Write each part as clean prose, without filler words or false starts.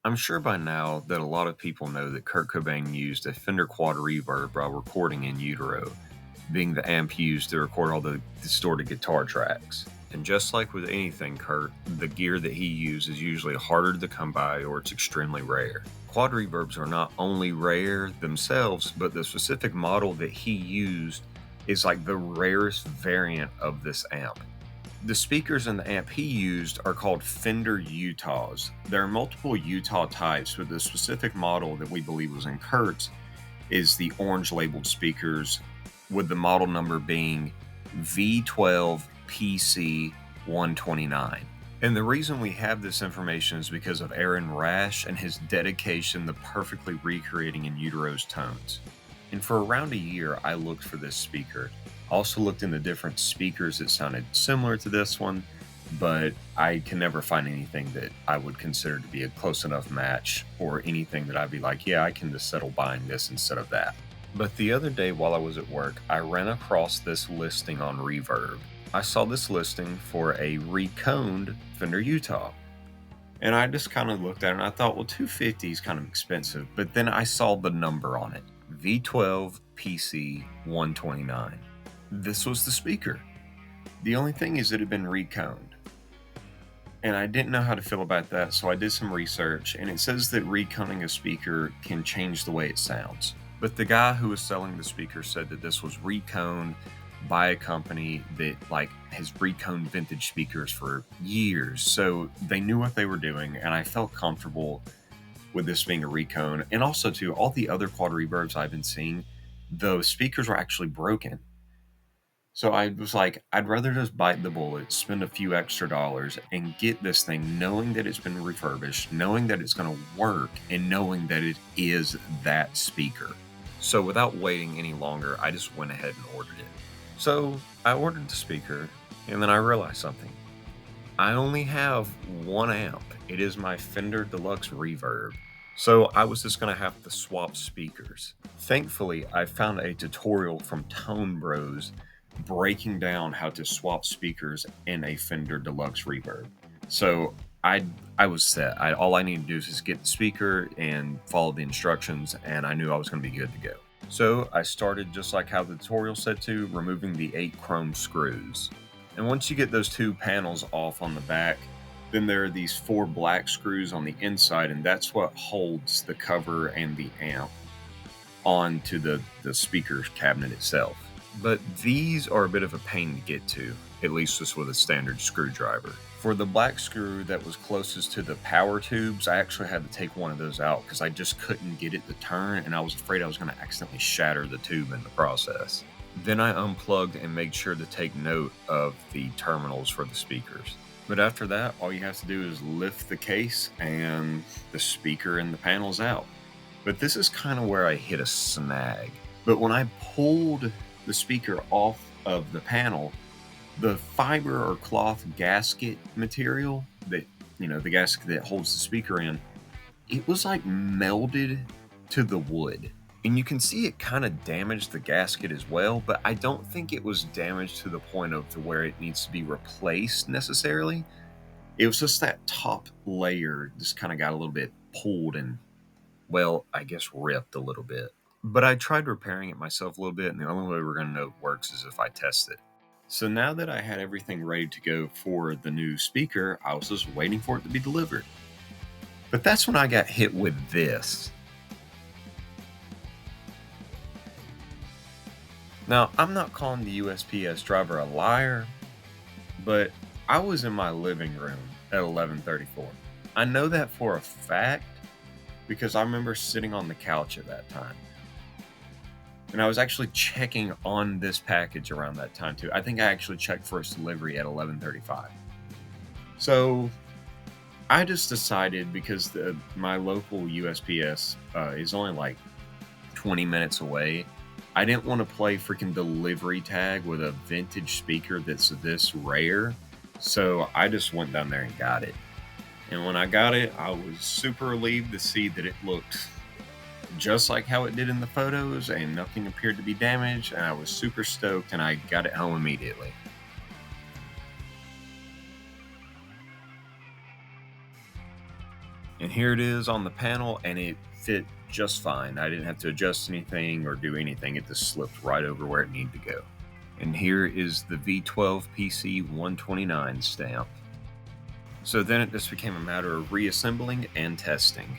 I'm sure by now that a lot of people know that Kurt Cobain used a Fender Quad Reverb while recording In Utero, being the amp used to record all the distorted guitar tracks. And just like with anything Kurt, the gear that he used is usually harder to come by or it's extremely rare. Quad reverbs are not only rare themselves, but the specific model that he used is like the rarest variant of this amp. The speakers in the amp he used are called Fender Utahs. There are multiple Utah types, but the specific model that we believe was in Kurt's is the orange labeled speakers, with the model number being V12PC129. And the reason we have this information is because of Aaron Rash and his dedication to perfectly recreating In Utero's tones. And for around a year, I looked for this speaker. I also looked into different speakers that sounded similar to this one, but I can never find anything that I would consider to be a close enough match or anything that I'd be like, yeah, I can just settle buying this instead of that. But the other day while I was at work, I ran across this listing on Reverb. I saw this listing for a reconed Fender Utah. And I just kind of looked at it and I thought, well, $250 is kind of expensive. But then I saw the number on it, V12PC129. This was the speaker. The only thing is it had been reconed. And I didn't know how to feel about that, so I did some research, and it says that reconing a speaker can change the way it sounds. But the guy who was selling the speaker said that this was reconed by a company that has reconed vintage speakers for years. So they knew what they were doing, and I felt comfortable with this being a recone. And also too, all the other quad reverbs I've been seeing, the speakers were actually broken. So I was like, I'd rather just bite the bullet, spend a few extra dollars, and get this thing knowing that it's been refurbished, knowing that it's going to work, and knowing that it is that speaker. So without waiting any longer, I just went ahead and ordered it. So I ordered the speaker, and then I realized something. I only have one amp. It is my Fender Deluxe Reverb. So I was just going to have to swap speakers. Thankfully, I found a tutorial from Tone Bros breaking down how to swap speakers in a Fender Deluxe Reverb. So I was set. All I needed to do is just get the speaker and follow the instructions, and I knew I was going to be good to go. So I started just like how the tutorial said to, removing the 8 chrome screws. And once you get those 2 panels off on the back, then there are these 4 black screws on the inside, and that's what holds the cover and the amp onto the speaker cabinet itself. But these are a bit of a pain to get to, at least just with a standard screwdriver. For the black screw that was closest to the power tubes, I actually had to take one of those out because I just couldn't get it to turn, and I was afraid I was going to accidentally shatter the tube in the process. Then I unplugged and made sure to take note of the terminals for the speakers. But after that, all you have to do is lift the case and the speaker and the panel's out. But this is kind of where I hit a snag. But when I pulled the speaker off of the panel, the fiber or cloth gasket material that, the gasket that holds the speaker in, it was like melded to the wood. And you can see it kind of damaged the gasket as well, but I don't think it was damaged to the point of to where it needs to be replaced necessarily. It was just that top layer just kind of got a little bit pulled and, well, I guess ripped a little bit. But I tried repairing it myself a little bit, and the only way we're going to know it works is if I test it. So now that I had everything ready to go for the new speaker, I was just waiting for it to be delivered. But that's when I got hit with this. Now, I'm not calling the USPS driver a liar, but I was in my living room at 11:34. I know that for a fact because I remember sitting on the couch at that time. And I was actually checking on this package around that time too. I think I actually checked for its delivery at 11:35. So I just decided, because my local USPS is only like 20 minutes away, I didn't want to play freaking delivery tag with a vintage speaker that's this rare. So I just went down there and got it. And when I got it, I was super relieved to see that it looked just like how it did in the photos and nothing appeared to be damaged, and I was super stoked, and I got it home immediately. And here it is on the panel, and it fit just fine. I didn't have to adjust anything or do anything. It just slipped right over where it needed to go. And here is the V12 PC 129 stamp. So then it just became a matter of reassembling and testing.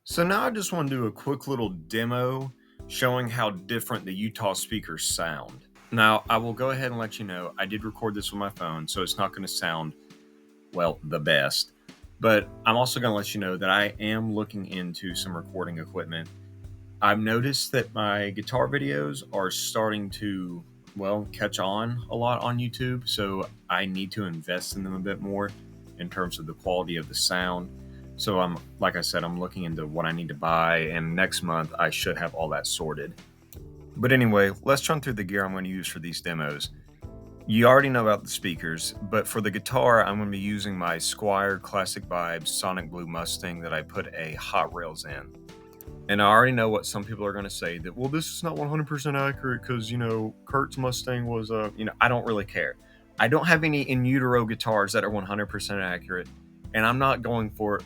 So now I just want to do a quick little demo showing how different the Utah speakers sound. Now, I will go ahead and let you know, I did record this with my phone, so it's not going to sound, well, the best. But I'm also going to let you know that I am looking into some recording equipment. I've noticed that my guitar videos are starting to, well, catch on a lot on YouTube, so I need to invest in them a bit more in terms of the quality of the sound. So like I said, I'm looking into what I need to buy, and next month I should have all that sorted. But anyway, let's run through the gear I'm going to use for these demos. You already know about the speakers, but for the guitar, I'm going to be using my Squier Classic Vibes Sonic Blue Mustang that I put a Hot Rails in. And I already know what some people are going to say, that, well, this is not 100% accurate because, Kurt's Mustang was, I don't really care. I don't have any In Utero guitars that are 100% accurate, and I'm not going for,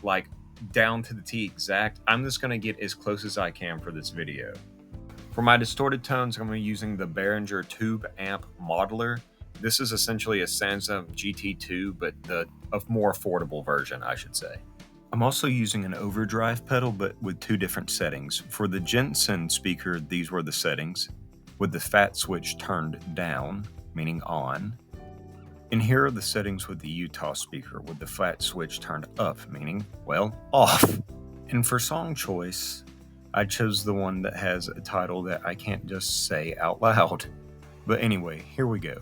down to the T exact. I'm just going to get as close as I can for this video. For my distorted tones, I'm going to be using the Behringer Tube Amp Modeler. This is essentially a Sansa GT2, but a more affordable version, I should say. I'm also using an overdrive pedal, but with two different settings. For the Jensen speaker, these were the settings, with the fat switch turned down, meaning on. And here are the settings with the Utah speaker, with the flat switch turned up, meaning, well, off. And for song choice, I chose the one that has a title that I can't just say out loud. But anyway, here we go.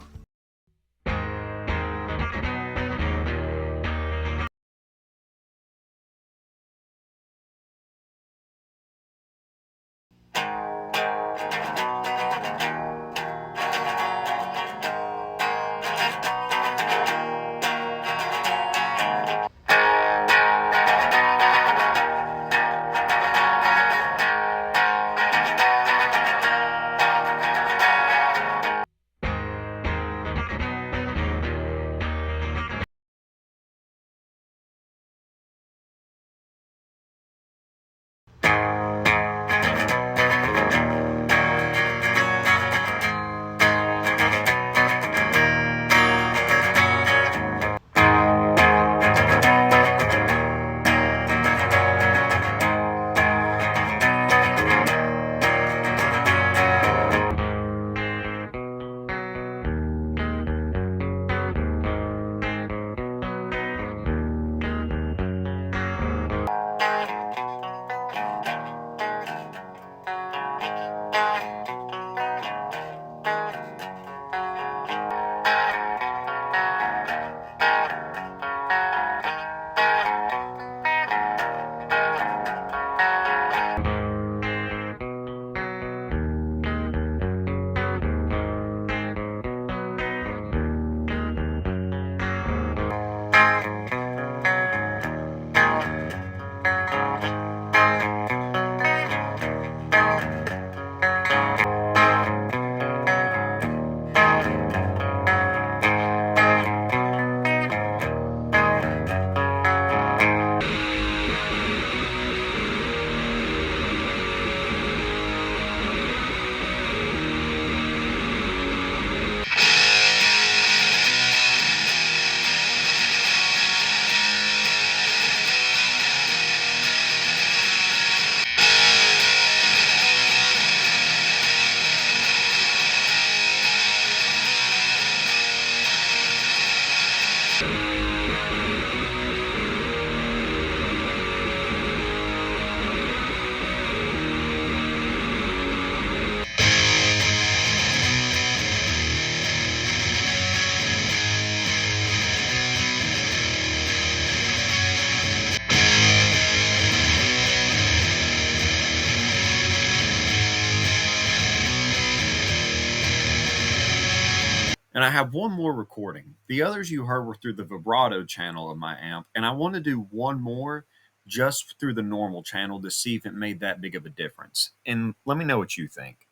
And I have one more recording. The others you heard were through the vibrato channel of my amp, and I want to do one more just through the normal channel to see if it made that big of a difference. And let me know what you think.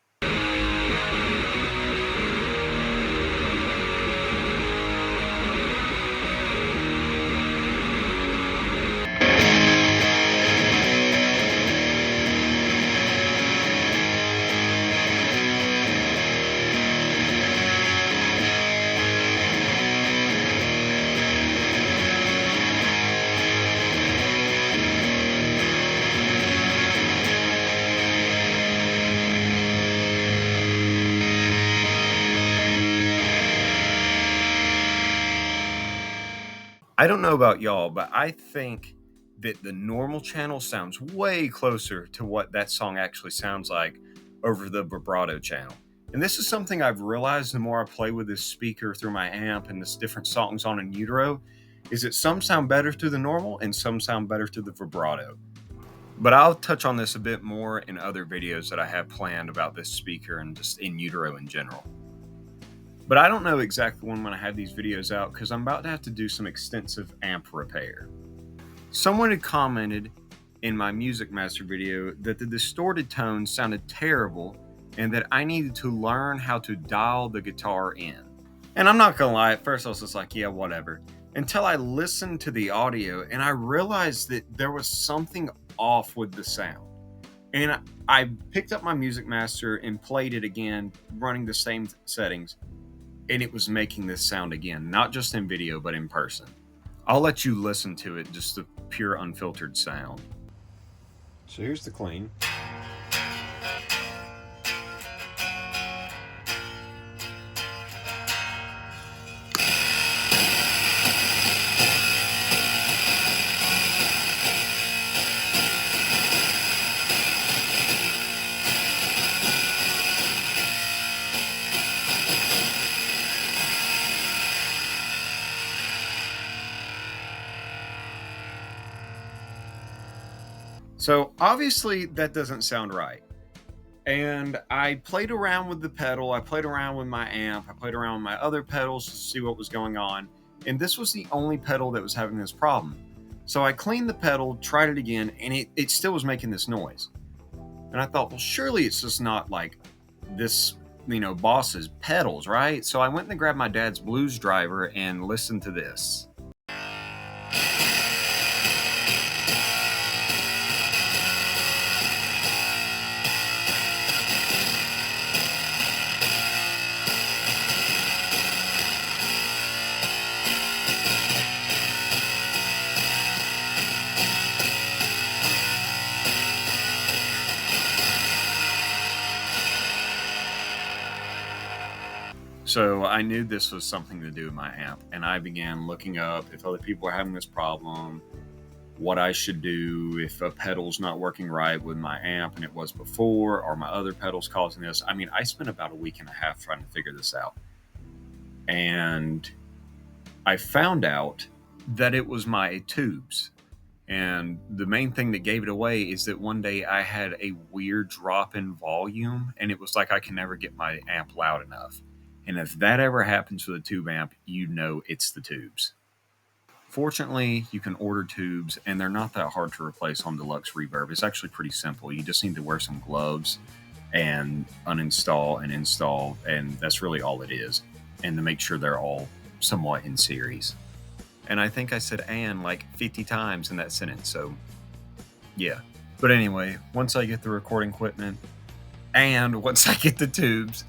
I don't know about y'all, but I think that the normal channel sounds way closer to what that song actually sounds like over the vibrato channel. And this is something I've realized the more I play with this speaker through my amp and this different songs on In Utero, is that some sound better through the normal and some sound better through the vibrato. But I'll touch on this a bit more in other videos that I have planned about this speaker and just In Utero in general. But I don't know exactly when I'm going to have these videos out because I'm about to have to do some extensive amp repair. Someone had commented in my Music Master video that the distorted tones sounded terrible and that I needed to learn how to dial the guitar in. And I'm not gonna lie, at first I was just like, yeah, whatever. Until I listened to the audio and I realized that there was something off with the sound. And I picked up my Music Master and played it again, running the same settings. And it was making this sound again, not just in video, but in person. I'll let you listen to it, just the pure unfiltered sound. So here's the clean. So obviously that doesn't sound right. And I played around with the pedal, I played around with my amp, I played around with my other pedals to see what was going on. And this was the only pedal that was having this problem. So I cleaned the pedal, tried it again, and it still was making this noise. And I thought, well, surely it's just not like this, Boss's pedals, right? So I went and grabbed my dad's blues driver and listened to this. So I knew this was something to do with my amp, and I began looking up if other people are having this problem, what I should do if a pedal's not working right with my amp and it was before, or my other pedal's causing this. I mean, I spent about a week and a half trying to figure this out. And I found out that it was my tubes. And the main thing that gave it away is that one day I had a weird drop in volume, and it was like I can never get my amp loud enough. And if that ever happens with a tube amp, you know it's the tubes. Fortunately, you can order tubes, and they're not that hard to replace on Deluxe Reverb. It's actually pretty simple. You just need to wear some gloves and uninstall and install, and that's really all it is. And to make sure they're all somewhat in series. And I think I said "and" like 50 times in that sentence, so yeah. But anyway, once I get the recording equipment, and once I get the tubes,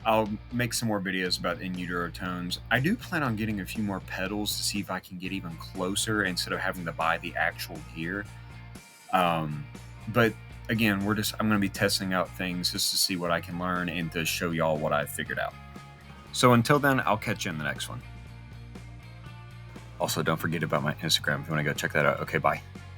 I'll make some more videos about In Utero tones. I do plan on getting a few more pedals to see if I can get even closer instead of having to buy the actual gear. But again, I'm going to be testing out things just to see what I can learn and to show y'all what I've figured out. So until then, I'll catch you in the next one. Also, don't forget about my Instagram if you want to go check that out. Okay, bye.